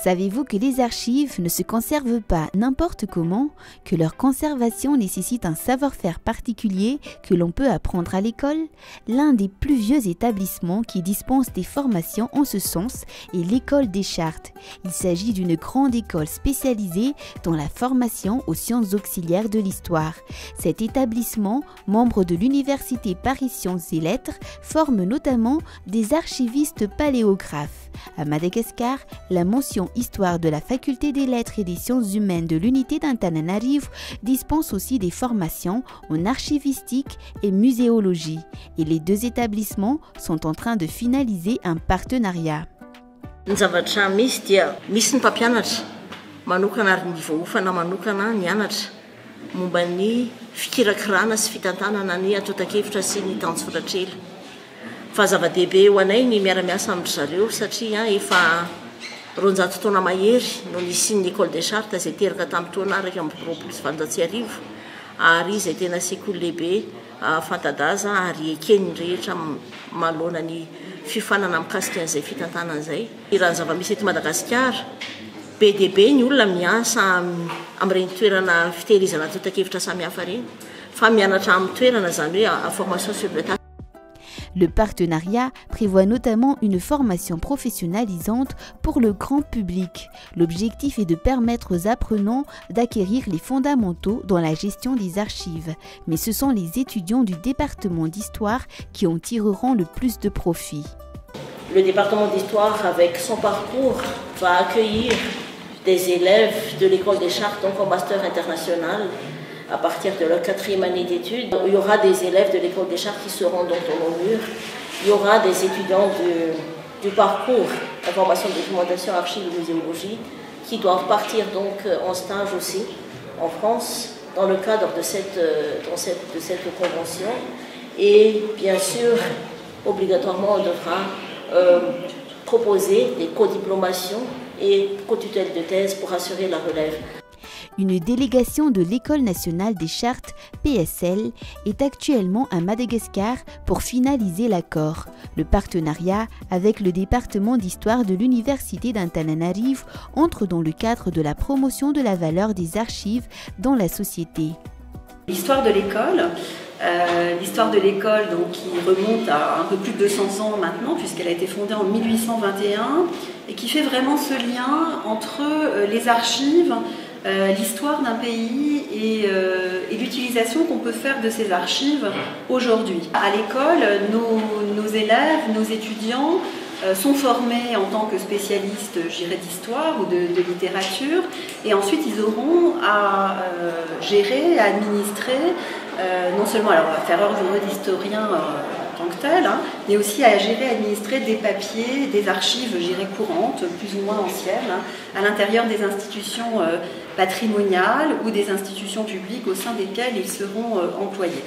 Savez-vous que les archives ne se conservent pas n'importe comment, que leur conservation nécessite un savoir-faire particulier que l'on peut apprendre à l'école? L'un des plus vieux établissements qui dispense des formations en ce sens est l'école des Chartes. Il s'agit d'une grande école spécialisée dans la formation aux sciences auxiliaires de l'histoire. Cet établissement, membre de l'Université Paris Sciences et Lettres, forme notamment des archivistes paléographes. À Madagascar, la mention Histoire de la Faculté des Lettres et des Sciences Humaines de l'unité d'Antananarivo dispense aussi des formations en archivistique et muséologie. Et les deux établissements sont en train de finaliser un partenariat. Ny zavatra misy dia misy ny mpampianatra manokana ary ny voaofana manokana nianatra momba ny fikirakirana sy fitantanana ny atotan-kevitra sy ny tanjoforatrela. Fa zava-dehibe ho anay ny miara-miasa amin'ny zareo satria efa roanjato taona mahery no nisian'ny École des Chartes izay teraka tamin'ny taona iraika amby roapolo sy valonjato sy arivo ary izay tena sekoly lehibe fanta-daza ary ekeny rehetra manoloana ny fifanana mikasika an'izay fitantanana izay. Raha ny zava-misy eto Madagasikara, be dia be ny olona miasa amin'ireny toerana fitehirizana atotan-kevitra samihafa ireny, fa mianatra amin'ny toerana zany hoe formation sur le tas. Le partenariat prévoit notamment une formation professionnalisante pour le grand public. L'objectif est de permettre aux apprenants d'acquérir les fondamentaux dans la gestion des archives. Mais ce sont les étudiants du département d'histoire qui en tireront le plus de profit. Le département d'histoire, avec son parcours, va accueillir des élèves de l'École des Chartes, donc en master international. À partir de leur 4e année d'études, il y aura des élèves de l'École des Chartes qui seront donc au mur. Il y aura des étudiants du parcours information, documentation, archives et muséologie qui doivent partir donc en stage aussi en France dans le cadre de cette convention. Et bien sûr, obligatoirement, on devra proposer des codiplomations et co-tutelles de thèse pour assurer la relève. Une délégation de l'École nationale des Chartes, PSL, est actuellement à Madagascar pour finaliser l'accord. Le partenariat avec le département d'histoire de l'Université d'Antananarivo entre dans le cadre de la promotion de la valeur des archives dans la société. L'histoire de l'école donc, qui remonte à un peu plus de 200 ans maintenant, puisqu'elle a été fondée en 1821, et qui fait vraiment ce lien entre les archives, l'histoire d'un pays et l'utilisation qu'on peut faire de ces archives aujourd'hui. À l'école, nos élèves, nos étudiants sont formés en tant que spécialistes, d'histoire ou de littérature, et ensuite ils auront à gérer, à administrer, non seulement à faire œuvre d'historien en tant que tel, mais aussi à gérer, à administrer des papiers, des archives, courantes, plus ou moins anciennes, à l'intérieur des institutions patrimoniales ou des institutions publiques au sein desquelles ils seront employés.